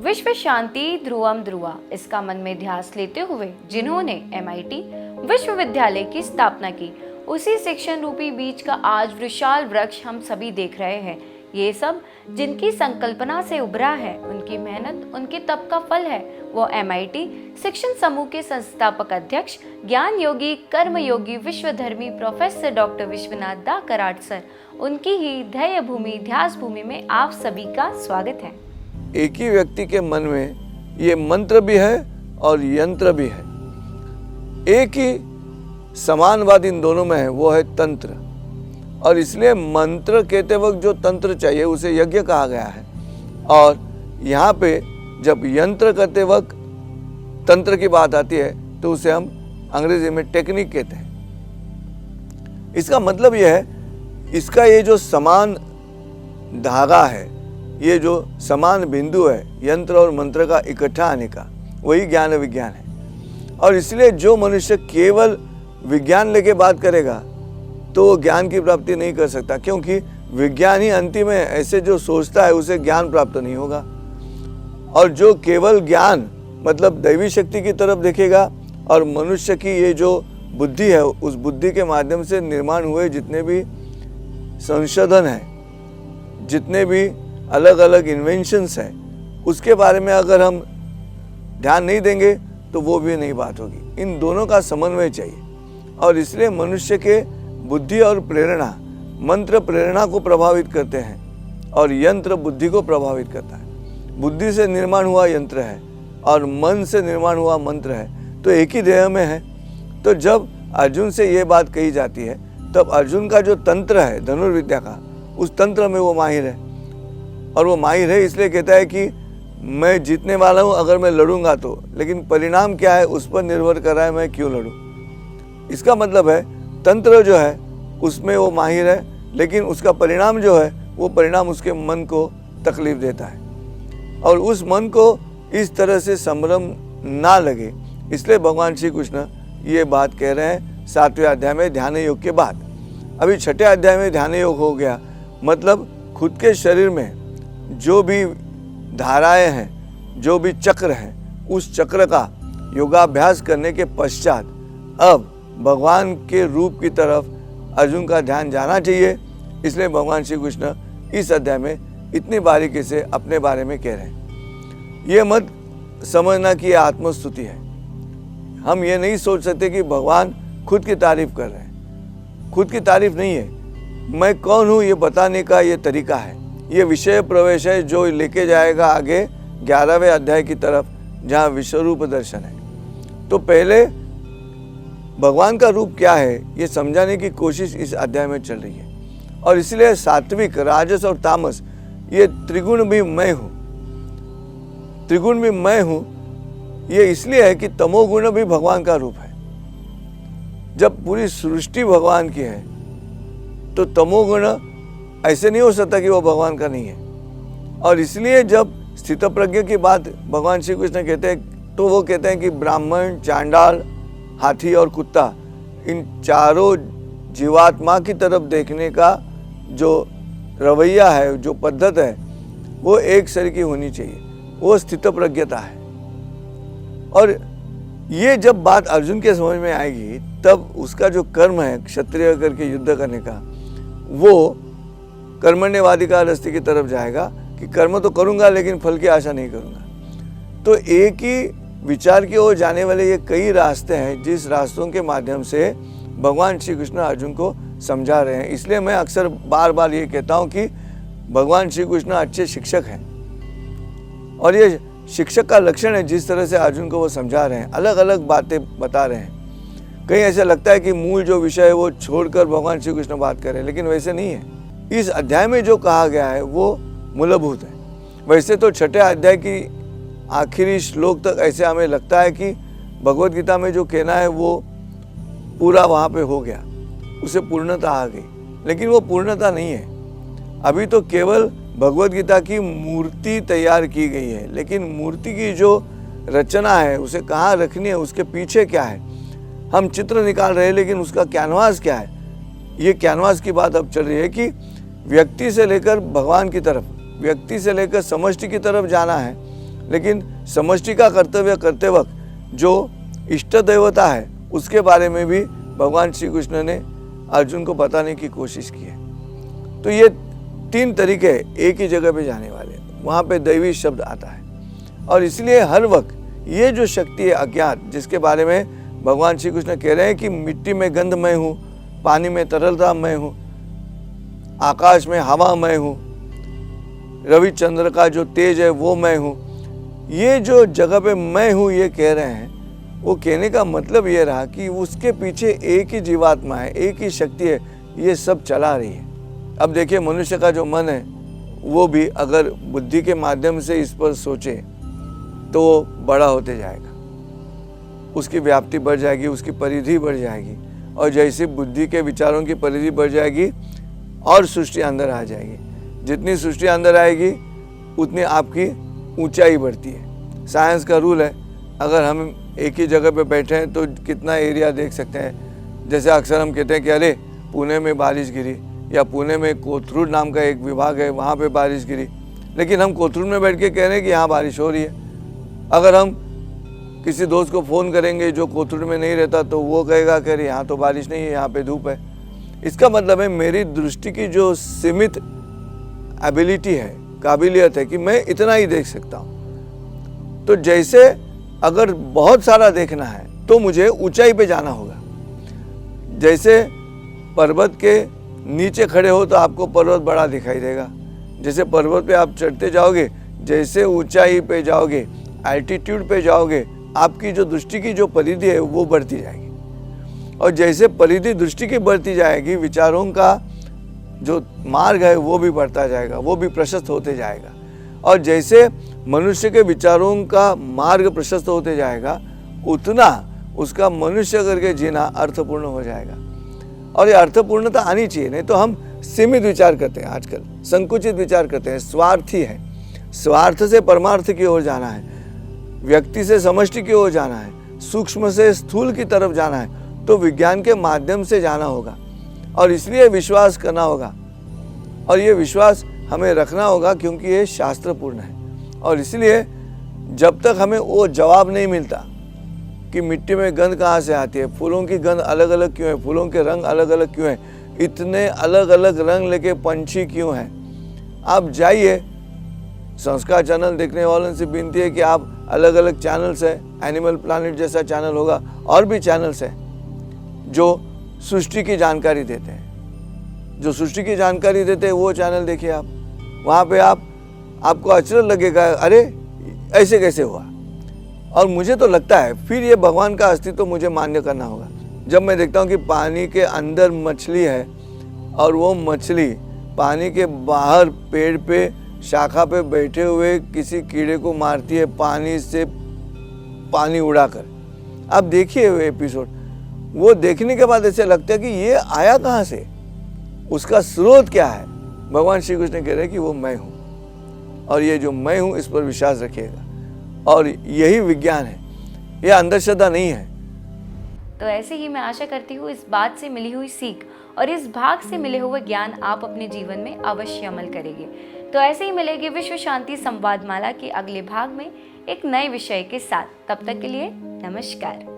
विश्व शांति ध्रुवम ध्रुवा, इसका मन में ध्यास लेते हुए जिन्होंने MIT विश्वविद्यालय की स्थापना की, उसी शिक्षण रूपी बीज का आज विशाल वृक्ष हम सभी देख रहे हैं। ये सब जिनकी संकल्पना से उभरा है, उनकी मेहनत, उनके तप का फल है। वो MIT शिक्षण समूह के संस्थापक अध्यक्ष, ज्ञान योगी, कर्म योगी, विश्वधर्मी प्रोफेसर डॉक्टर विश्वनाथ दा कराड सर, उनकी ही ध्येय भूमि ध्यास भूमि में आप सभी का स्वागत है। एक ही व्यक्ति के मन में ये मंत्र भी है और यंत्र भी है। एक ही समानवाद इन दोनों में है, वो है तंत्र। और इसलिए मंत्र कहते वक्त जो तंत्र चाहिए उसे यज्ञ कहा गया है। और यहाँ पे जब यंत्र करते वक्त तंत्र की बात आती है तो उसे हम अंग्रेजी में टेक्निक कहते हैं। इसका मतलब यह है, इसका ये जो समान धागा है, ये जो समान बिंदु है यंत्र और मंत्र का इकट्ठा आने का, वही ज्ञान विज्ञान है। और इसलिए जो मनुष्य केवल विज्ञान लेके बात करेगा तो वो ज्ञान की प्राप्ति नहीं कर सकता, क्योंकि विज्ञान ही अंतिम है। ऐसे जो सोचता है उसे ज्ञान प्राप्त नहीं होगा। और जो केवल ज्ञान मतलब दैवी शक्ति की तरफ देखेगा और मनुष्य की ये जो बुद्धि है, उस बुद्धि के माध्यम से निर्माण हुए जितने भी संशोधन है, जितने भी अलग अलग इन्वेंशंस है, उसके बारे में अगर हम ध्यान नहीं देंगे तो वो भी नहीं बात होगी। इन दोनों का समन्वय चाहिए। और इसलिए मनुष्य के बुद्धि और प्रेरणा, मंत्र प्रेरणा को प्रभावित करते हैं और यंत्र बुद्धि को प्रभावित करता है। बुद्धि से निर्माण हुआ यंत्र है और मन से निर्माण हुआ मंत्र है, तो एक ही देह में है। तो जब अर्जुन से ये बात कही जाती है तब अर्जुन का जो तंत्र है धनुर्विद्या का, उस तंत्र में वो माहिर है। और वो माहिर है इसलिए कहता है कि मैं जीतने वाला हूँ अगर मैं लड़ूंगा तो, लेकिन परिणाम क्या है उस पर निर्भर कर रहा है मैं क्यों लड़ूं। इसका मतलब है तंत्र जो है उसमें वो माहिर है, लेकिन उसका परिणाम जो है वो परिणाम उसके मन को तकलीफ देता है और उस मन को इस तरह से संभ्रम ना लगे, इसलिए भगवान श्री कृष्ण ये बात कह रहे हैं 7वें अध्याय में ध्यान योग के बाद। अभी 6ठे अध्याय में ध्यान योग हो गया, मतलब खुद के शरीर में जो भी धाराएं हैं, जो भी चक्र हैं, उस चक्र का योगाभ्यास करने के पश्चात अब भगवान के रूप की तरफ अर्जुन का ध्यान जाना चाहिए। इसलिए भगवान श्री कृष्ण इस अध्याय में इतनी बारीकी से अपने बारे में कह रहे हैं। ये मत समझना कि यह आत्मस्तुति है। हम ये नहीं सोच सकते कि भगवान खुद की तारीफ कर रहे हैं। खुद की तारीफ नहीं है, मैं कौन हूँ ये बताने का ये तरीका है। ये विषय प्रवेश है जो लेके जाएगा आगे 11वें अध्याय की तरफ, जहाँ विश्वरूप दर्शन है। तो पहले भगवान का रूप क्या है ये समझाने की कोशिश इस अध्याय में चल रही है। और इसलिए सात्विक, राजस और तामस, ये त्रिगुण भी मैं हूँ। त्रिगुण भी मैं हूँ ये इसलिए है कि तमोगुण भी भगवान का रूप है। जब पूरी सृष्टि भगवान की है तो तमोगुण ऐसे नहीं हो सकता कि वो भगवान का नहीं है। और इसलिए जब स्थित प्रज्ञ की बात भगवान श्री कृष्ण कहते हैं तो वो कहते हैं कि ब्राह्मण, चांडाल, हाथी और कुत्ता, इन चारों जीवात्मा की तरफ देखने का जो रवैया है, जो पद्धत है, वो एक शरीर की होनी चाहिए। वो स्थित प्रज्ञता है। और ये जब बात अर्जुन के समझ में आएगी तब उसका जो कर्म है क्षत्रिय करके युद्ध करने का, वो कर्मण्यवाधिकारस्ति की तरफ जाएगा कि कर्म तो करूंगा लेकिन फल की आशा नहीं करूंगा। तो एक ही विचार की ओर जाने वाले ये कई रास्ते हैं जिस रास्तों के माध्यम से भगवान श्री कृष्ण अर्जुन को समझा रहे हैं। इसलिए मैं अक्सर बार बार ये कहता हूँ कि भगवान श्री कृष्ण अच्छे शिक्षक हैं और ये शिक्षक का लक्षण है जिस तरह से अर्जुन को वो समझा रहे हैं, अलग अलग बातें बता रहे हैं। कहीं ऐसा लगता है कि मूल जो विषय है वो छोड़कर भगवान श्री कृष्ण बात कर रहे हैं, लेकिन वैसे नहीं है। इस अध्याय में जो कहा गया है वो मूलभूत है। वैसे तो 6ठे अध्याय की आखिरी श्लोक तक ऐसे हमें लगता है कि भगवत गीता में जो कहना है वो पूरा वहाँ पे हो गया, उसे पूर्णता आ गई, लेकिन वो पूर्णता नहीं है। अभी तो केवल भगवत गीता की मूर्ति तैयार की गई है, लेकिन मूर्ति की जो रचना है उसे कहाँ रखनी है, उसके पीछे क्या है। हम चित्र निकाल रहे हैं लेकिन उसका कैनवास क्या है, ये कैनवास की बात अब चल रही है कि व्यक्ति से लेकर भगवान की तरफ, व्यक्ति से लेकर समष्टि की तरफ जाना है लेकिन समष्टि का कर्तव्य करते वक्त जो इष्ट देवता है उसके बारे में भी भगवान श्री कृष्ण ने अर्जुन को बताने की कोशिश की है। तो ये 3 तरीके एक ही जगह पे जाने वाले, वहाँ पे दैवी शब्द आता है। और इसलिए हर वक्त ये जो शक्ति है अज्ञात, जिसके बारे में भगवान श्री कृष्ण कह रहे हैं कि मिट्टी में गंध मैं हूँ, पानी में तरलता मैं हूँ, आकाश में हवा मैं हूँ, रवि चंद्र का जो तेज है वो मैं हूँ, ये जो जगह पे मैं हूँ ये कह रहे हैं, वो कहने का मतलब ये रहा कि उसके पीछे एक ही जीवात्मा है, एक ही शक्ति है, ये सब चला रही है। अब देखिए मनुष्य का जो मन है वो भी अगर बुद्धि के माध्यम से इस पर सोचे तो वो बड़ा होते जाएगा, उसकी व्याप्ति बढ़ जाएगी, उसकी परिधि बढ़ जाएगी। और जैसे बुद्धि के विचारों की परिधि बढ़ जाएगी और सृष्टि अंदर आ जाएगी, जितनी सृष्टि अंदर आएगी उतनी आपकी ऊंचाई बढ़ती है। साइंस का रूल है, अगर हम एक ही जगह पे बैठे हैं तो कितना एरिया देख सकते हैं। जैसे अक्सर हम कहते हैं कि अरे पुणे में बारिश गिरी, या पुणे में कोथरूड नाम का एक विभाग है वहाँ पे बारिश गिरी, लेकिन हम कोथरूड में बैठ के कह रहे हैं कि यहाँ बारिश हो रही है। अगर हम किसी दोस्त को फ़ोन करेंगे जो कोथरूड में नहीं रहता तो वो कहेगा कि अरे यहाँ तो बारिश नहीं है, यहाँ पे धूप है। इसका मतलब है मेरी दृष्टि की जो सीमित एबिलिटी है, काबिलियत है कि मैं इतना ही देख सकता हूँ। तो जैसे अगर बहुत सारा देखना है तो मुझे ऊंचाई पे जाना होगा। जैसे पर्वत के नीचे खड़े हो तो आपको पर्वत बड़ा दिखाई देगा, जैसे पर्वत पे आप चढ़ते जाओगे, जैसे ऊंचाई पे जाओगे, एल्टीट्यूड पे जाओगे, आपकी जो दृष्टि की जो परिधि है वो बढ़ती जाएगी। और जैसे परिधि दृष्टि की बढ़ती जाएगी, विचारों का जो मार्ग है वो भी बढ़ता जाएगा, वो भी प्रशस्त होते जाएगा। और जैसे मनुष्य के विचारों का मार्ग प्रशस्त होते जाएगा, उतना उसका मनुष्य करके जीना अर्थपूर्ण हो जाएगा। और ये अर्थपूर्णता आनी चाहिए, नहीं तो हम सीमित विचार करते हैं, आजकल संकुचित विचार करते हैं, स्वार्थी है। स्वार्थ से परमार्थ की ओर जाना है, व्यक्ति से समष्टि की ओर जाना है, सूक्ष्म से स्थूल की तरफ जाना है, तो विज्ञान के माध्यम से जाना होगा। और इसलिए विश्वास करना होगा, और ये विश्वास हमें रखना होगा क्योंकि ये शास्त्रपूर्ण है। और इसलिए जब तक हमें वो जवाब नहीं मिलता कि मिट्टी में गंध कहाँ से आती है, फूलों की गंध अलग अलग क्यों है, फूलों के रंग अलग अलग क्यों हैं, इतने अलग अलग रंग लेके पंछी क्यों हैं, आप जाइए। संस्कार चैनल देखने वालों से विनती है कि आप अलग अलग चैनल्स है, एनिमल प्लानेट जैसा चैनल होगा, और भी चैनल्स हैं जो सृष्टि की जानकारी देते हैं, जो सृष्टि की जानकारी देते हैं वो चैनल देखिए आप। वहाँ पे आपको आश्चर्य लगेगा, अरे ऐसे कैसे हुआ। और मुझे तो लगता है फिर ये भगवान का अस्तित्व मुझे मान्य करना होगा। जब मैं देखता हूँ कि पानी के अंदर मछली है और वो मछली पानी के बाहर पेड़ पे शाखा पे बैठे हुए किसी कीड़े को मारती है पानी से पानी उड़ाकर। आप देखिए वो एपिसोड, वो देखने के बाद ऐसे लगता है कि ये आया कहाँ से, उसका स्रोत क्या है। भगवान श्री कृष्ण कह रहे हैं कि वो मैं हूँ, और ये जो मैं हूँ इस पर विश्वास रखिएगा, और यही विज्ञान है, ये अंधश्रद्धा नहीं है। तो ऐसे ही मैं आशा करती हूँ इस बात से मिली हुई सीख और इस भाग से मिले हुए ज्ञान आप अपने जीवन में अवश्य अमल करेंगे। तो ऐसे ही मिलेगी विश्व शांति संवाद माला के अगले भाग में एक नए विषय के साथ। तब तक के लिए नमस्कार।